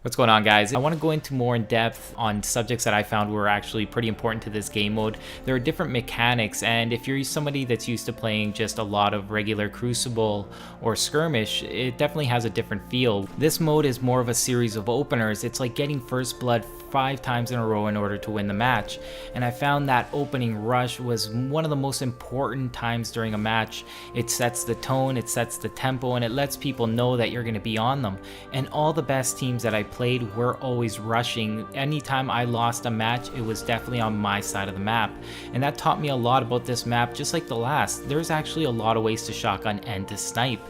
What's going on, guys? I want to go into more in depth on subjects that I found were actually pretty important to this game mode. There are different mechanics, and if you're somebody that's used to playing just a lot of regular Crucible or Skirmish, it definitely has a different feel. This mode is more of a series of openers. It's like getting first blood 5 times in a row in order to win the match, and I found that opening rush was one of the most important times during a match. It sets the tone, it sets the tempo, and it lets people know that you're going to be on them. And all the best teams that I played were always rushing. Anytime I lost a match, it was definitely on my side of the map, and that taught me a lot about this map. Just like the last, there's actually a lot of ways to shotgun and to snipe.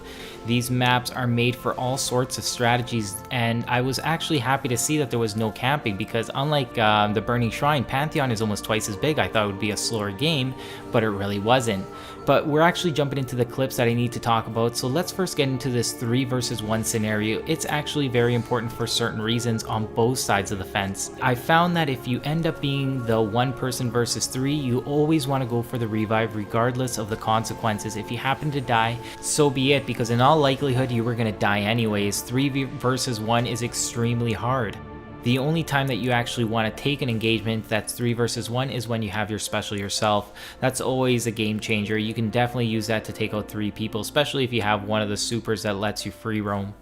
These maps are made for all sorts of strategies, and I was actually happy to see that there was no camping, because unlike the Burning Shrine, Pantheon is almost twice as big. I thought it would be a slower game, but it really wasn't. But we're actually jumping into the clips that I need to talk about, so let's first get into this 3 versus 1 scenario. It's actually very important for certain reasons on both sides of the fence. I found that if you end up being the 1 person versus 3, you always want to go for the revive regardless of the consequences. If you happen to die, so be it, because in all likelihood you were going to die anyways. 3 versus 1 is extremely hard. The only time that you actually want to take an engagement that's 3 versus 1 is when you have your special yourself. That's always a game changer. You can definitely use that to take out 3 people, especially if you have one of the supers that lets you free roam.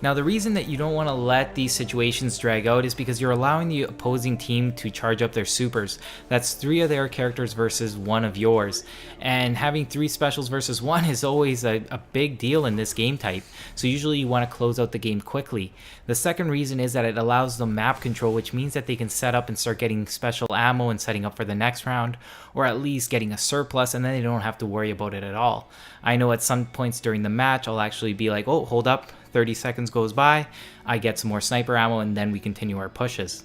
Now, the reason that you don't want to let these situations drag out is because you're allowing the opposing team to charge up their supers. That's 3 of their characters versus 1 of yours. And having 3 specials versus 1 is always a big deal in this game type. So usually you want to close out the game quickly. The second reason is that it allows them map control, which means that they can set up and start getting special ammo and setting up for the next round, or at least getting a surplus, and then they don't have to worry about it at all. I know at some points during the match, I'll actually be like, oh, hold up. 30 seconds goes by, I get some more sniper ammo, and then we continue our pushes.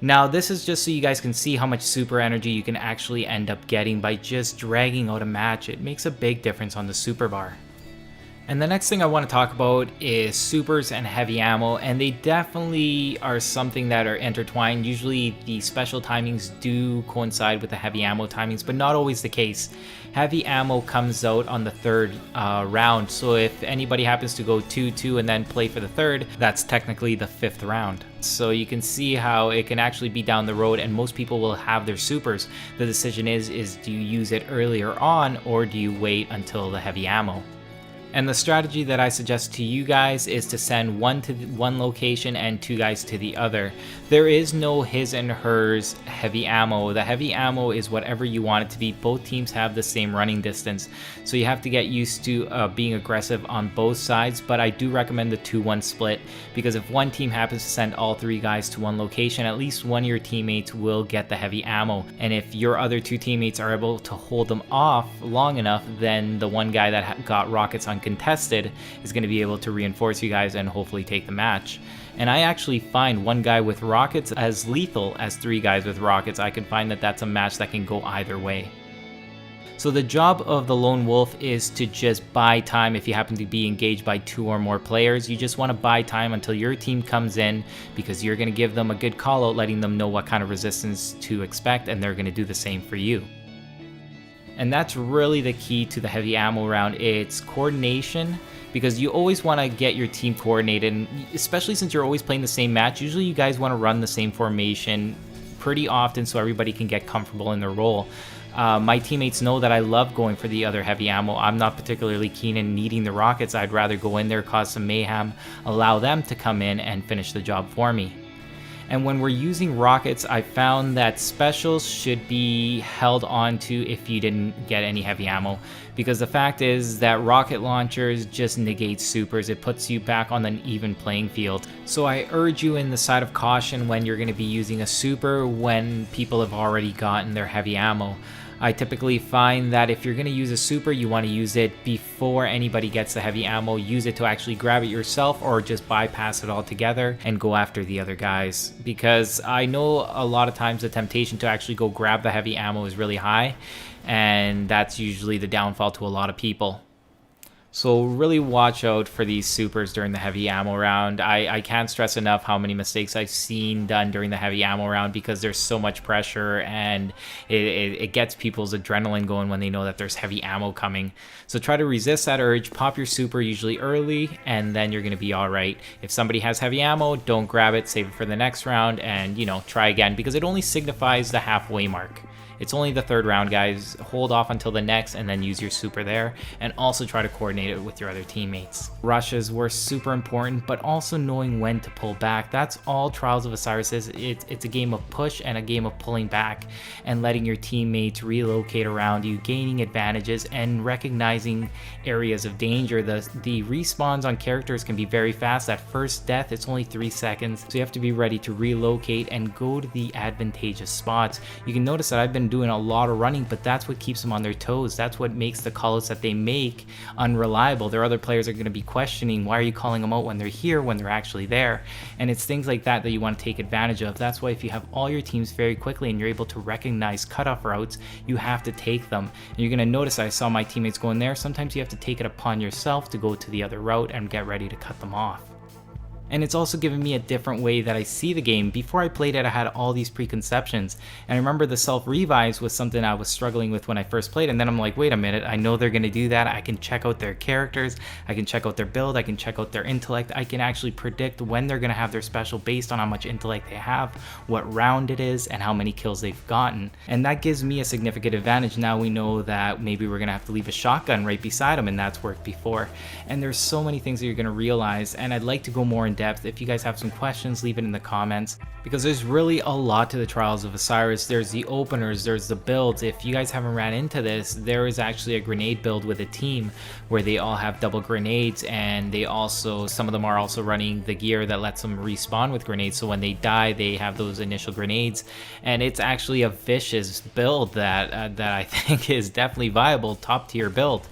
Now, this is just so you guys can see how much super energy you can actually end up getting by just dragging out a match. It makes a big difference on the super bar. And the next thing I want to talk about is supers and heavy ammo, and they definitely are something that are intertwined. Usually the special timings do coincide with the heavy ammo timings, but not always the case. Heavy ammo comes out on the 3rd round, so if anybody happens to go 2-2 and then play for the 3rd, that's technically the 5th round. So you can see how it can actually be down the road, and most people will have their supers. The decision is do you use it earlier on, or do you wait until the heavy ammo? And the strategy that I suggest to you guys is to send 1 to one location and 2 guys to the other. There is no his and hers heavy ammo. The heavy ammo is whatever you want it to be. Both teams have the same running distance, so you have to get used to being aggressive on both sides. But I do recommend the 2-1 split, because if one team happens to send all 3 guys to one location, at least one of your teammates will get the heavy ammo. And if your other 2 teammates are able to hold them off long enough, then the one guy that got rockets uncontested is going to be able to reinforce you guys and hopefully take the match. And I actually find 1 guy with rockets as lethal as 3 guys with rockets. I can find that that's a match that can go either way. So the job of the lone wolf is to just buy time. If you happen to be engaged by 2 or more players, you just want to buy time until your team comes in, because you're going to give them a good call out, letting them know what kind of resistance to expect, and they're going to do the same for you. And that's really the key to the heavy ammo round. It's coordination, because you always want to get your team coordinated, and especially since you're always playing the same match, usually you guys want to run the same formation pretty often so everybody can get comfortable in their role. My teammates know that I love going for the other heavy ammo. I'm not particularly keen in needing the rockets. I'd rather go in there, cause some mayhem, allow them to come in and finish the job for me. And when we're using rockets, I found that specials should be held on to if you didn't get any heavy ammo, because the fact is that rocket launchers just negate supers. It puts you back on an even playing field. So I urge you in the side of caution when you're going to be using a super when people have already gotten their heavy ammo. I typically find that if you're going to use a super, you want to use it before anybody gets the heavy ammo. Use it to actually grab it yourself, or just bypass it altogether and go after the other guys. Because I know a lot of times the temptation to actually go grab the heavy ammo is really high, and that's usually the downfall to a lot of people. So really watch out for these supers during the heavy ammo round. I can't stress enough how many mistakes I've seen done during the heavy ammo round because there's so much pressure and it gets people's adrenaline going when they know that there's heavy ammo coming. So try to resist that urge, pop your super usually early, and then you're going to be all right. If somebody has heavy ammo, don't grab it, save it for the next round, and try again because it only signifies the halfway mark. It's only the third round, guys. Hold off until the next and then use your super there, and also try to coordinate it with your other teammates. Rushes were super important, but also knowing when to pull back. That's all Trials of Osiris is. It's a game of push and a game of pulling back and letting your teammates relocate around you, gaining advantages and recognizing areas of danger. The respawns on characters can be very fast. At first death, it's only 3 seconds, so you have to be ready to relocate and go to the advantageous spots. You can notice that I've been doing a lot of running, but that's what keeps them on their toes. That's what makes the callouts that they make unreliable. Their other players are going to be questioning, why are you calling them out when they're here, when they're actually there? And it's things like that that you want to take advantage of. That's why if you have all your teams very quickly and you're able to recognize cutoff routes, you have to take them. And you're going to notice I saw my teammates going there. Sometimes you have to take it upon yourself to go to the other route and get ready to cut them off. And it's also given me a different way that I see the game. Before I played it, I had all these preconceptions. And I remember the self-revives was something I was struggling with when I first played. And then I'm like, wait a minute, I know they're going to do that. I can check out their characters. I can check out their build. I can check out their intellect. I can actually predict when they're going to have their special based on how much intellect they have, what round it is, and how many kills they've gotten. And that gives me a significant advantage. Now we know that maybe we're going to have to leave a shotgun right beside them, and that's worked before. And there's so many things that you're going to realize. And I'd like to go more in depth. If you guys have some questions, leave it in the comments, because there's really a lot to the Trials of Osiris. There's the openers, there's the builds. If you guys haven't ran into this, there is actually a grenade build with a team where they all have double grenades, and they also, some of them are also running the gear that lets them respawn with grenades, so when they die they have those initial grenades. And it's actually a vicious build that I think is definitely viable, top tier build.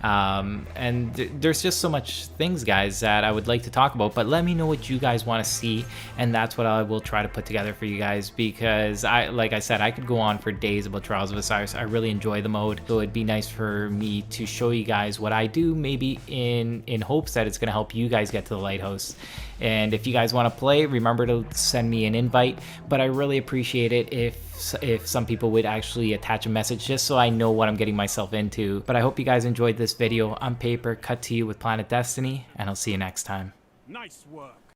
And there's just so much things, guys, that I would like to talk about, but let me know what you guys want to see, and that's what I will try to put together for you guys, because like I said, I could go on for days about Trials of Osiris. I really enjoy the mode, so it'd be nice for me to show you guys what I do, maybe in hopes that it's going to help you guys get to the lighthouse. And if you guys want to play, remember to send me an invite, but I really appreciate it if some people would actually attach a message just so I know what I'm getting myself into. But I hope you guys enjoyed this video. I'm Paper, cut to you with Planet Destiny, and I'll see you next time. Nice work.